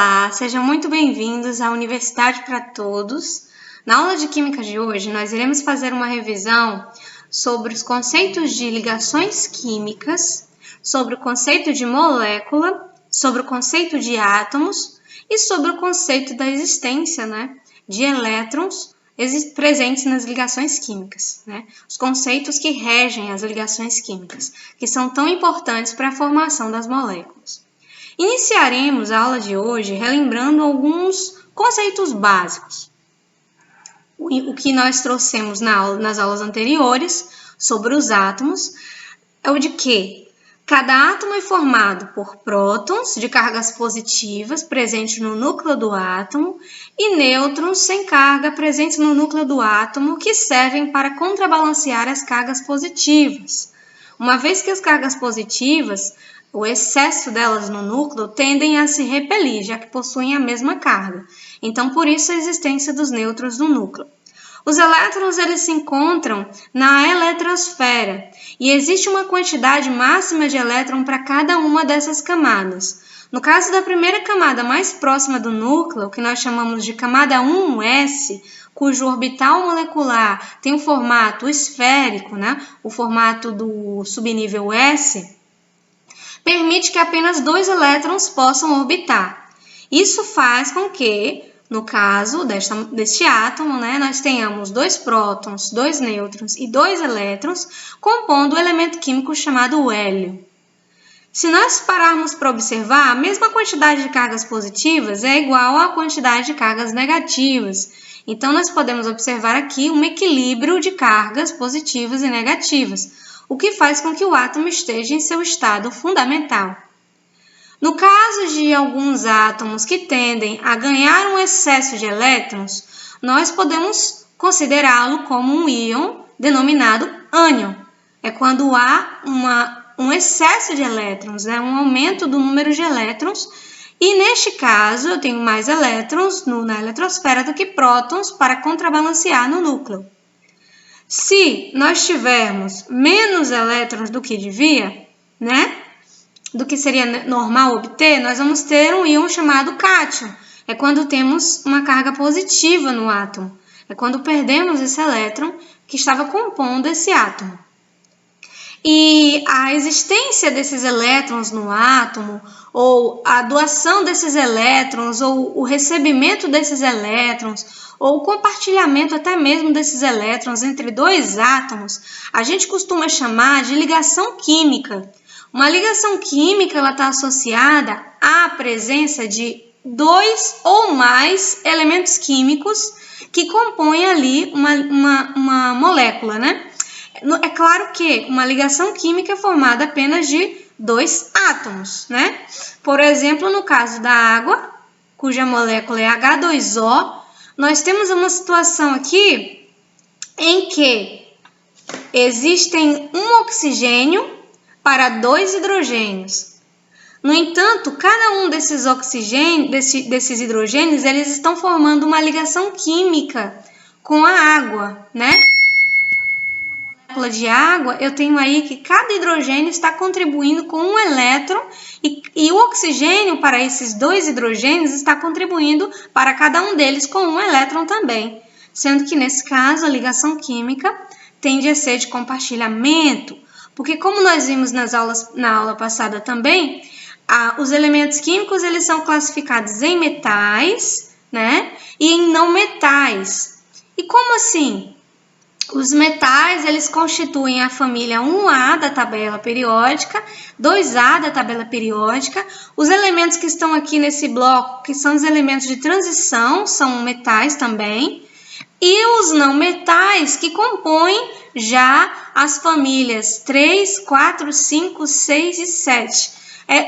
Olá, sejam muito bem-vindos à Universidade para Todos. Na aula de Química de hoje, nós iremos fazer uma revisão sobre os conceitos de ligações químicas, sobre o conceito de molécula, sobre o conceito de átomos e sobre o conceito da existência, de elétrons presentes nas ligações químicas, Os conceitos que regem as ligações químicas, que são tão importantes para a formação das moléculas. Iniciaremos a aula de hoje relembrando alguns conceitos básicos. O que nós trouxemos nas aulas anteriores sobre os átomos é o de que cada átomo é formado por prótons de cargas positivas presentes no núcleo do átomo e nêutrons sem carga presentes no núcleo do átomo que servem para contrabalancear as cargas positivas. Uma vez que as cargas positivas, o excesso delas no núcleo, tendem a se repelir, já que possuem a mesma carga. Então, por isso a existência dos nêutrons no núcleo. Os elétrons eles se encontram na eletrosfera e existe uma quantidade máxima de elétron para cada uma dessas camadas. No caso da primeira camada mais próxima do núcleo, que nós chamamos de camada 1s, cujo orbital molecular tem o formato esférico, o formato do subnível S, permite que apenas 2 elétrons possam orbitar. Isso faz com que, no caso deste átomo, nós tenhamos 2 prótons, 2 nêutrons e 2 elétrons, compondo o elemento químico chamado hélio. Se nós pararmos para observar, a mesma quantidade de cargas positivas é igual à quantidade de cargas negativas. Então, nós podemos observar aqui um equilíbrio de cargas positivas e negativas, o que faz com que o átomo esteja em seu estado fundamental. No caso de alguns átomos que tendem a ganhar um excesso de elétrons, nós podemos considerá-lo como um íon denominado ânion. É quando há um excesso de elétrons, um aumento do número de elétrons, e neste caso eu tenho mais elétrons na eletrosfera do que prótons para contrabalancear no núcleo. Se nós tivermos menos elétrons do que devia, do que seria normal obter, nós vamos ter um íon chamado cátion. É quando temos uma carga positiva no átomo. É quando perdemos esse elétron que estava compondo esse átomo. E a existência desses elétrons no átomo, ou a doação desses elétrons, ou o recebimento desses elétrons, ou o compartilhamento até mesmo desses elétrons entre 2 átomos, a gente costuma chamar de ligação química. Uma ligação química está associada à presença de 2 ou mais elementos químicos que compõem ali uma molécula, É claro que uma ligação química é formada apenas de 2 átomos, Por exemplo, no caso da água, cuja molécula é H2O, nós temos uma situação aqui em que existem um oxigênio para 2 hidrogênios. No entanto, cada um desses desses hidrogênios, eles estão formando uma ligação química com a água, Então, quando eu tenho uma molécula de água, eu tenho aí que cada hidrogênio está contribuindo com um elétron e o oxigênio para esses 2 hidrogênios está contribuindo para cada um deles com um elétron também, sendo que nesse caso a ligação química tende a ser de compartilhamento, porque como nós vimos na aula passada também, os elementos químicos eles são classificados em metais, e em não metais. E como assim? Os metais, eles constituem a família 1A da tabela periódica, 2A da tabela periódica. Os elementos que estão aqui nesse bloco, que são os elementos de transição, são metais também. E os não metais, que compõem já as famílias 3, 4, 5, 6 e 7.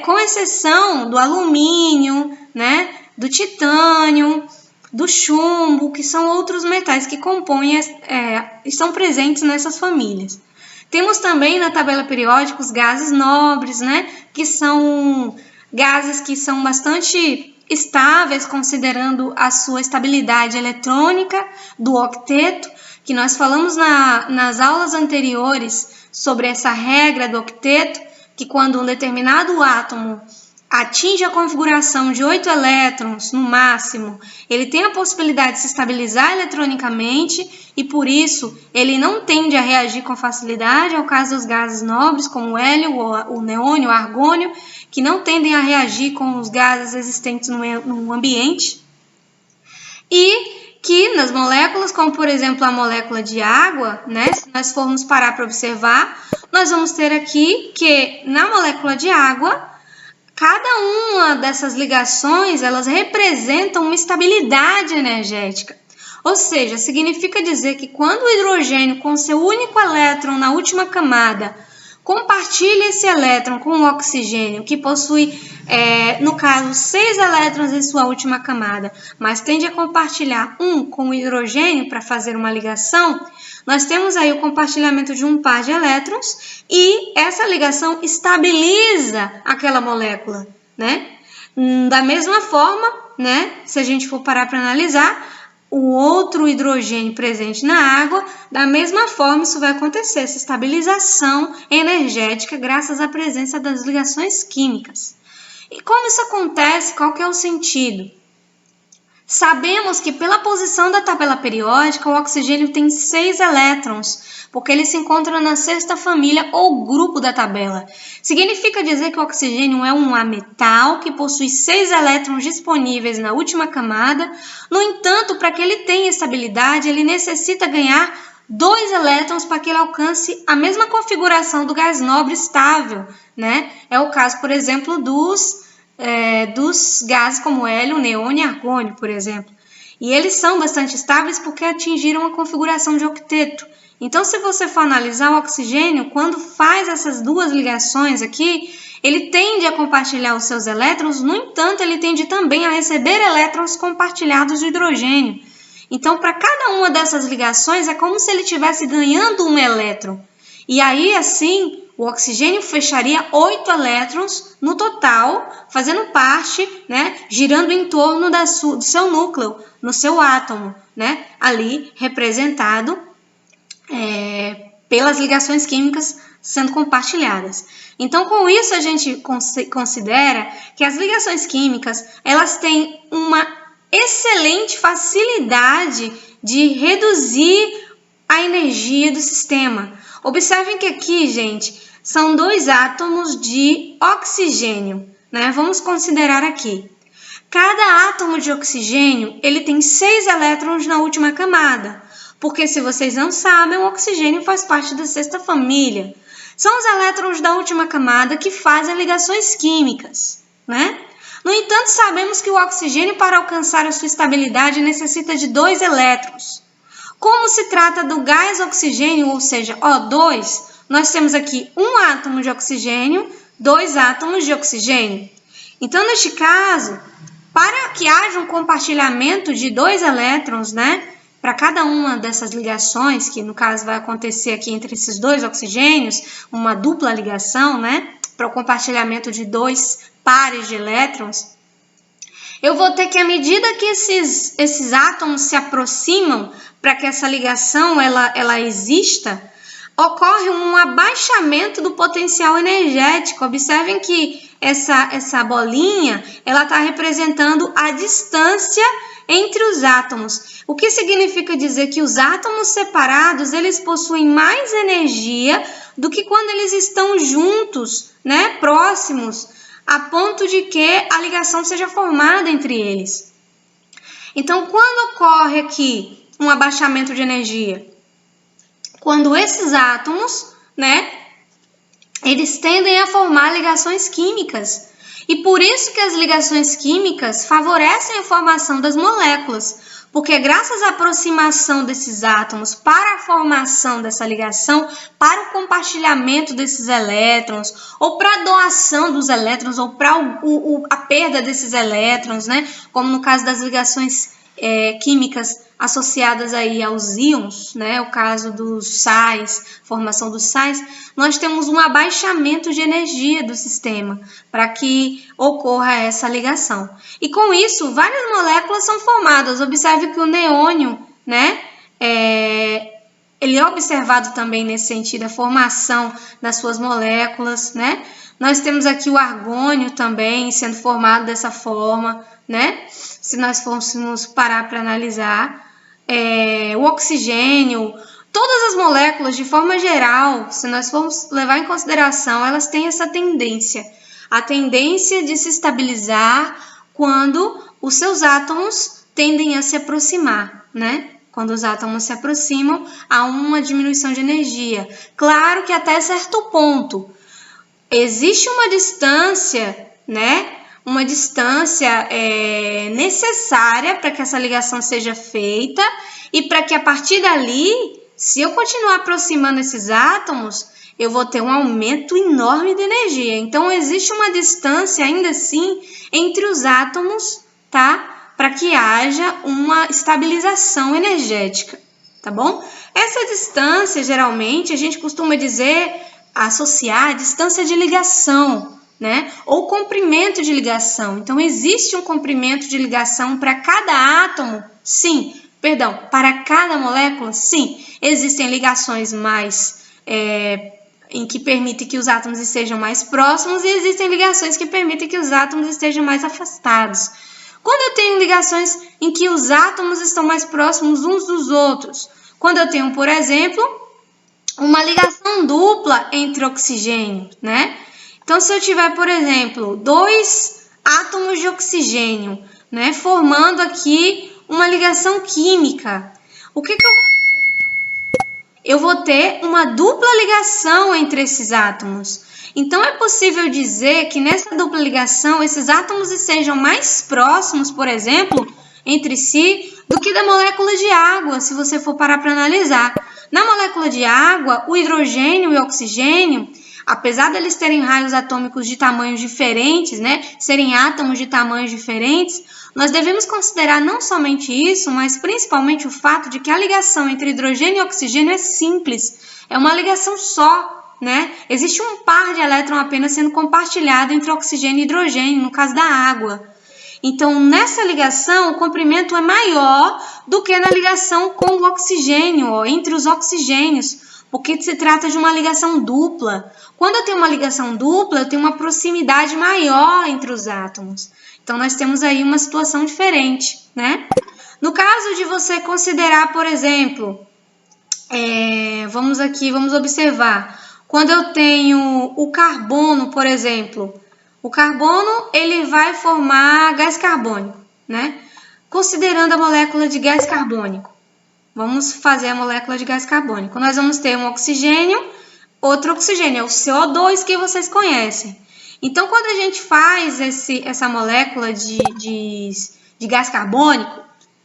Com exceção do alumínio, do titânio, do chumbo, que são outros metais que compõem, estão presentes nessas famílias. Temos também na tabela periódica os gases nobres, que são gases que são bastante estáveis, considerando a sua estabilidade eletrônica do octeto, que nós falamos nas aulas anteriores sobre essa regra do octeto, que quando um determinado átomo atinge a configuração de 8 elétrons no máximo, ele tem a possibilidade de se estabilizar eletronicamente e, por isso, ele não tende a reagir com facilidade ao caso dos gases nobres, como o hélio, o neônio, o argônio, que não tendem a reagir com os gases existentes no ambiente. E que nas moléculas, como por exemplo a molécula de água, né, se nós formos parar para observar, nós vamos ter aqui que na molécula de água, cada uma dessas ligações, elas representam uma estabilidade energética. Ou seja, significa dizer que quando o hidrogênio, com seu único elétron na última camada, compartilha esse elétron com o oxigênio, que possui, no caso, 6 elétrons em sua última camada, mas tende a compartilhar um com o hidrogênio para fazer uma ligação, nós temos aí o compartilhamento de um par de elétrons e essa ligação estabiliza aquela molécula, né? Da mesma forma, né, se a gente for parar para analisar, o outro hidrogênio presente na água, da mesma forma isso vai acontecer, essa estabilização energética graças à presença das ligações químicas. E como isso acontece? Qual que é o sentido? Sabemos que pela posição da tabela periódica, o oxigênio tem 6 elétrons, porque ele se encontra na sexta família ou grupo da tabela. Significa dizer que o oxigênio é um ametal que possui 6 elétrons disponíveis na última camada. No entanto, para que ele tenha estabilidade, ele necessita ganhar 2 elétrons para que ele alcance a mesma configuração do gás nobre estável, né? É o caso, por exemplo, dos gases como hélio, neônio e argônio, por exemplo. E eles são bastante estáveis porque atingiram a configuração de octeto. Então, se você for analisar o oxigênio, quando faz essas duas ligações aqui, ele tende a compartilhar os seus elétrons, no entanto, ele tende também a receber elétrons compartilhados de hidrogênio. Então, para cada uma dessas ligações, é como se ele estivesse ganhando um elétron. E aí, assim, o oxigênio fecharia 8 elétrons no total, fazendo parte, né, girando em torno do seu núcleo, no seu átomo, né, ali representado pelas ligações químicas sendo compartilhadas. Então, com isso, a gente considera que as ligações químicas, elas têm uma excelente facilidade de reduzir a energia do sistema. Observem que aqui, gente, são 2 átomos de oxigênio, né? Vamos considerar aqui. Cada átomo de oxigênio, ele tem 6 elétrons na última camada, porque se vocês não sabem, o oxigênio faz parte da sexta família. São os elétrons da última camada que fazem ligações químicas, né? No entanto, sabemos que o oxigênio, para alcançar a sua estabilidade, necessita de 2 elétrons. Como se trata do gás oxigênio, ou seja, O2, nós temos aqui um átomo de oxigênio, 2 átomos de oxigênio. Então, neste caso, para que haja um compartilhamento de 2 elétrons, né, para cada uma dessas ligações, que no caso vai acontecer aqui entre esses 2 oxigênios, uma dupla ligação, né, para o compartilhamento de 2 pares de elétrons, eu vou ter que, à medida que esses átomos se aproximam para que essa ligação ela exista, ocorre um abaixamento do potencial energético. Observem que essa bolinha ela está representando a distância entre os átomos, o que significa dizer que os átomos separados eles possuem mais energia do que quando eles estão juntos, né, próximos, a ponto de que a ligação seja formada entre eles. Então, quando ocorre aqui um abaixamento de energia? Quando esses átomos, né, eles tendem a formar ligações químicas. E por isso que as ligações químicas favorecem a formação das moléculas, porque graças à aproximação desses átomos para a formação dessa ligação, para o compartilhamento desses elétrons, ou para a doação dos elétrons, ou para a perda desses elétrons, né, como no caso das ligações químicas associadas aí aos íons, né, o caso dos sais, formação dos sais, nós temos um abaixamento de energia do sistema para que ocorra essa ligação. E com isso, várias moléculas são formadas. Observe que o neônio, né, ele é observado também nesse sentido, a formação das suas moléculas, né? Nós temos aqui o argônio também sendo formado dessa forma, né? Se nós fôssemos parar para analisar. O oxigênio, todas as moléculas, de forma geral, se nós formos levar em consideração, elas têm essa tendência. A tendência de se estabilizar quando os seus átomos tendem a se aproximar, né? Quando os átomos se aproximam, há uma diminuição de energia. Claro que até certo ponto. Existe uma distância, né? Uma distância necessária para que essa ligação seja feita e para que a partir dali, se eu continuar aproximando esses átomos, eu vou ter um aumento enorme de energia. Então, existe uma distância ainda assim entre os átomos, tá? Para que haja uma estabilização energética, tá bom? Essa distância, geralmente, a gente costuma associar a distância de ligação, né? Ou comprimento de ligação. Então, existe um comprimento de ligação para cada átomo? Sim. Perdão, para cada molécula? Sim. Existem ligações em que permitem que os átomos estejam mais próximos e existem ligações que permitem que os átomos estejam mais afastados. Quando eu tenho ligações em que os átomos estão mais próximos uns dos outros? Quando eu tenho, por exemplo, uma ligação dupla entre oxigênio, né? Então, se eu tiver, por exemplo, 2 átomos de oxigênio, né, formando aqui uma ligação química, o que eu vou ter? Eu vou ter uma dupla ligação entre esses átomos. Então, é possível dizer que nessa dupla ligação, esses átomos estejam mais próximos, por exemplo, entre si, do que da molécula de água, se você for parar para analisar. Na molécula de água, o hidrogênio e o oxigênio, apesar de eles terem raios atômicos de tamanhos diferentes, né, serem átomos de tamanhos diferentes, nós devemos considerar não somente isso, mas principalmente o fato de que a ligação entre hidrogênio e oxigênio é simples, é uma ligação só, né? Existe um par de elétrons apenas sendo compartilhado entre oxigênio e hidrogênio, no caso da água. Então, nessa ligação, o comprimento é maior do que na ligação com o oxigênio, entre os oxigênios, porque se trata de uma ligação dupla. Quando eu tenho uma ligação dupla, eu tenho uma proximidade maior entre os átomos. Então, nós temos aí uma situação diferente, né? No caso de você considerar, por exemplo, vamos observar. Quando eu tenho o carbono, por exemplo, o carbono ele vai formar gás carbônico, né? Considerando a molécula de gás carbônico. Vamos fazer a molécula de gás carbônico. Nós vamos ter um oxigênio, outro oxigênio, é o CO2 que vocês conhecem. Então, quando a gente faz essa molécula de gás carbônico,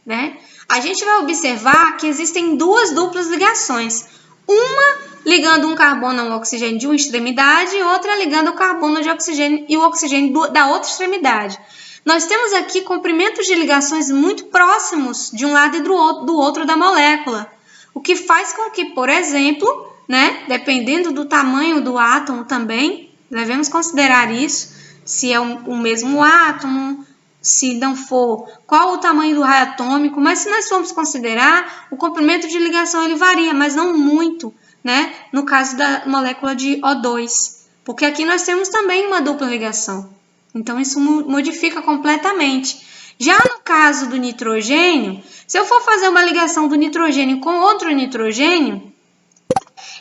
né, a gente vai observar que existem 2 duplas ligações. Uma ligando um carbono ao oxigênio de uma extremidade e outra ligando o carbono de oxigênio e o oxigênio da outra extremidade. Nós temos aqui comprimentos de ligações muito próximos de um lado e do outro da molécula, o que faz com que, por exemplo, né, dependendo do tamanho do átomo também, devemos considerar isso, se é o mesmo átomo, se não for, qual o tamanho do raio atômico, mas se nós formos considerar, o comprimento de ligação ele varia, mas não muito, né, no caso da molécula de O2, porque aqui nós temos também uma dupla ligação. Então, isso modifica completamente. Já no caso do nitrogênio, se eu for fazer uma ligação do nitrogênio com outro nitrogênio,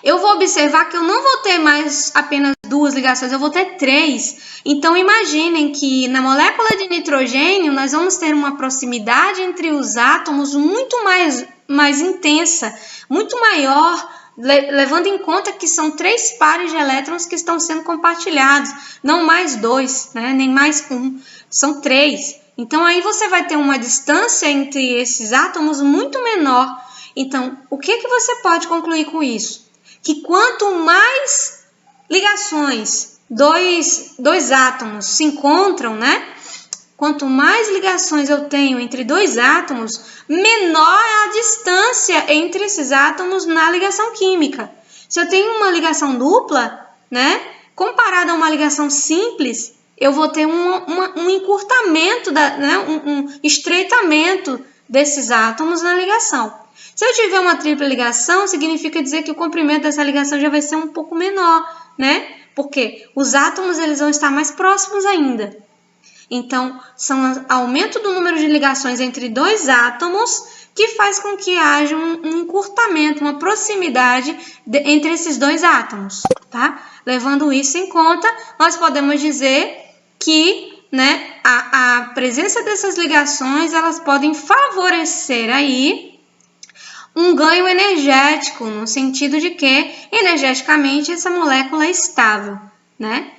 eu vou observar que eu não vou ter mais apenas 2 ligações, eu vou ter 3. Então, imaginem que na molécula de nitrogênio, nós vamos ter uma proximidade entre os átomos muito mais intensa, muito maior, levando em conta que são 3 pares de elétrons que estão sendo compartilhados, não mais 2, né? Nem mais 1, são 3. Então, aí você vai ter uma distância entre esses átomos muito menor. Então, o que você pode concluir com isso? Que quanto mais ligações, dois átomos se encontram, né? Quanto mais ligações eu tenho entre 2 átomos, menor é a distância entre esses átomos na ligação química. Se eu tenho uma ligação dupla, né, comparada a uma ligação simples, eu vou ter um encurtamento, um estreitamento desses átomos na ligação. Se eu tiver uma tripla ligação, significa dizer que o comprimento dessa ligação já vai ser um pouco menor, né? Porque os átomos eles vão estar mais próximos ainda. Então, são o aumento do número de ligações entre dois átomos que faz com que haja um encurtamento, uma proximidade entre esses dois átomos, tá? Levando isso em conta, nós podemos dizer que, né, a presença dessas ligações, elas podem favorecer aí um ganho energético, no sentido de que, energeticamente, essa molécula é estável, né?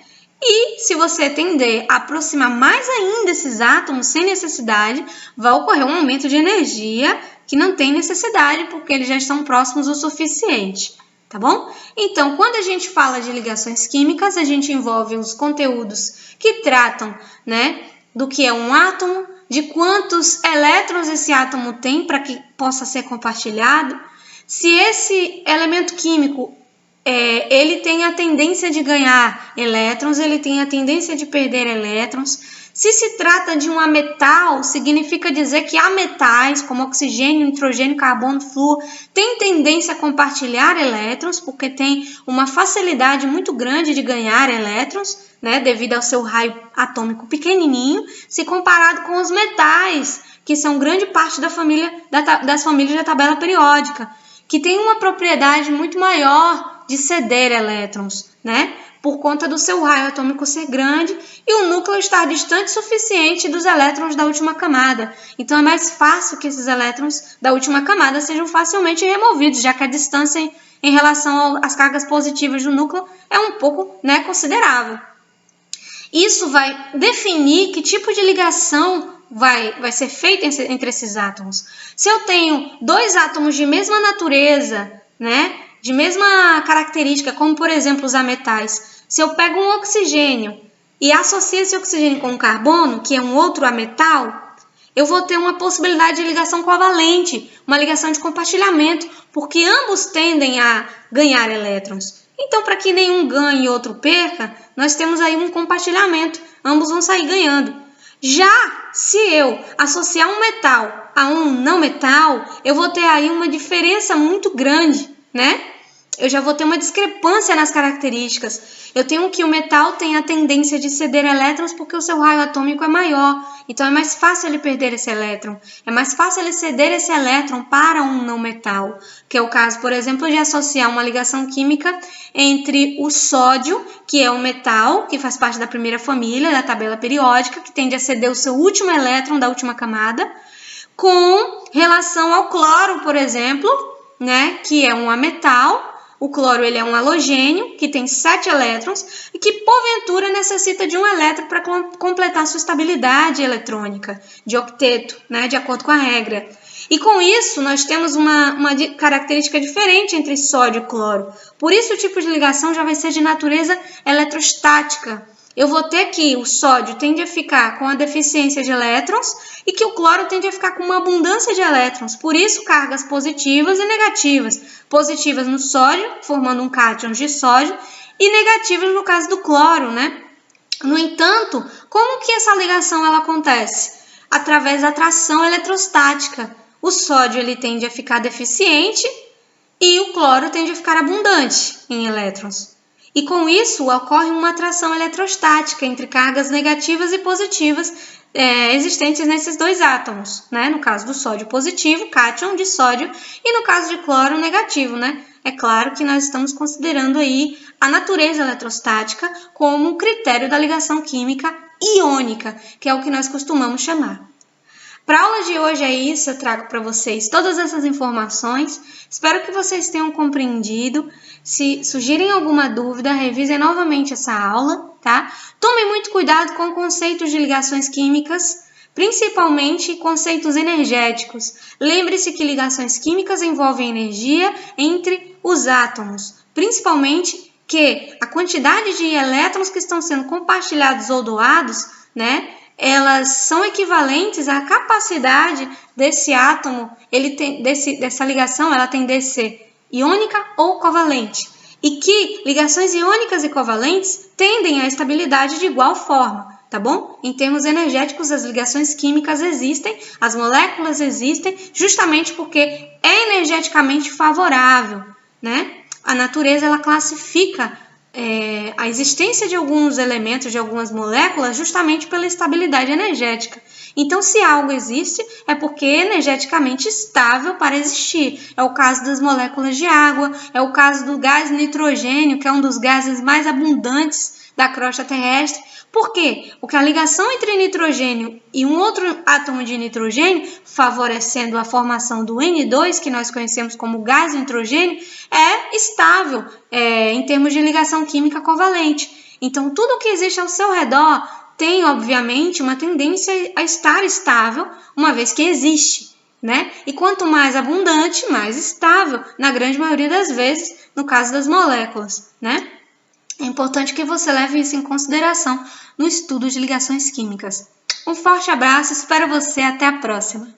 E se você tender a aproximar mais ainda esses átomos sem necessidade, vai ocorrer um aumento de energia que não tem necessidade, porque eles já estão próximos o suficiente, tá bom? Então, quando a gente fala de ligações químicas, a gente envolve os conteúdos que tratam, né, do que é um átomo, de quantos elétrons esse átomo tem para que possa ser compartilhado, se esse elemento químico ele tem a tendência de ganhar elétrons, ele tem a tendência de perder elétrons. Se se trata de um ametal, significa dizer que ametais, como oxigênio, nitrogênio, carbono, flúor, têm tendência a compartilhar elétrons, porque tem uma facilidade muito grande de ganhar elétrons, né, devido ao seu raio atômico pequenininho, se comparado com os metais, que são grande parte das famílias da tabela periódica, que tem uma propriedade muito maior de ceder elétrons, né? Por conta do seu raio atômico ser grande e o núcleo estar distante o suficiente dos elétrons da última camada. Então, é mais fácil que esses elétrons da última camada sejam facilmente removidos, já que a distância em relação às cargas positivas do núcleo é um pouco, né, considerável. Isso vai definir que tipo de ligação vai ser feita entre esses átomos. Se eu tenho dois átomos de mesma natureza, né, de mesma característica, como por exemplo os ametais, se eu pego um oxigênio e associo esse oxigênio com um carbono, que é um outro ametal, eu vou ter uma possibilidade de ligação covalente, uma ligação de compartilhamento, porque ambos tendem a ganhar elétrons. Então, para que nenhum ganhe e outro perca, nós temos aí um compartilhamento, ambos vão sair ganhando. Já se eu associar um metal a um não metal, eu vou ter aí uma diferença muito grande, né? Eu já vou ter uma discrepância nas características. Eu tenho que o metal tem a tendência de ceder elétrons porque o seu raio atômico é maior. Então, é mais fácil ele perder esse elétron. É mais fácil ele ceder esse elétron para um não metal. Que é o caso, por exemplo, de associar uma ligação química entre o sódio, que é um metal, que faz parte da primeira família da tabela periódica, que tende a ceder o seu último elétron da última camada, com relação ao cloro, por exemplo, né, que é um ametal. O cloro ele é um halogênio que tem 7 elétrons e que, porventura, necessita de um elétron para completar sua estabilidade eletrônica de octeto, né, de acordo com a regra. E com isso, nós temos uma característica diferente entre sódio e cloro. Por isso, o tipo de ligação já vai ser de natureza eletrostática. Eu vou ter que o sódio tende a ficar com a deficiência de elétrons e que o cloro tende a ficar com uma abundância de elétrons. Por isso, cargas positivas e negativas. Positivas no sódio, formando um cátion de sódio, e negativas no caso do cloro, né? No entanto, como que essa ligação ela acontece? Através da atração eletrostática. O sódio ele tende a ficar deficiente e o cloro tende a ficar abundante em elétrons. E com isso ocorre uma atração eletrostática entre cargas negativas e positivas existentes nesses dois átomos, né? No caso do sódio positivo, cátion de sódio, e no caso de cloro negativo, né? É claro que nós estamos considerando aí a natureza eletrostática como um critério da ligação química iônica, que é o que nós costumamos chamar. Para a aula de hoje é isso, eu trago para vocês todas essas informações. Espero que vocês tenham compreendido. Se surgirem alguma dúvida, revisem novamente essa aula, tá? Tomem muito cuidado com conceitos de ligações químicas, principalmente conceitos energéticos. Lembre-se que ligações químicas envolvem energia entre os átomos, principalmente que a quantidade de elétrons que estão sendo compartilhados ou doados, né? Elas são equivalentes à capacidade desse átomo, dessa ligação, ela tem de ser iônica ou covalente. E que ligações iônicas e covalentes tendem à estabilidade de igual forma, tá bom? Em termos energéticos, as ligações químicas existem, as moléculas existem, justamente porque é energeticamente favorável, né? A natureza, ela classifica a existência de alguns elementos, de algumas moléculas, justamente pela estabilidade energética. Então, se algo existe, é porque é energeticamente estável para existir. É o caso das moléculas de água, é o caso do gás nitrogênio, que é um dos gases mais abundantes da crosta terrestre. Por quê? Porque a ligação entre nitrogênio e um outro átomo de nitrogênio, favorecendo a formação do N2, que nós conhecemos como gás nitrogênio, é estável em termos de ligação química covalente. Então, tudo que existe ao seu redor tem, obviamente, uma tendência a estar estável, uma vez que existe, né? E quanto mais abundante, mais estável, na grande maioria das vezes, no caso das moléculas, né? É importante que você leve isso em consideração no estudo de ligações químicas. Um forte abraço, espero você até a próxima!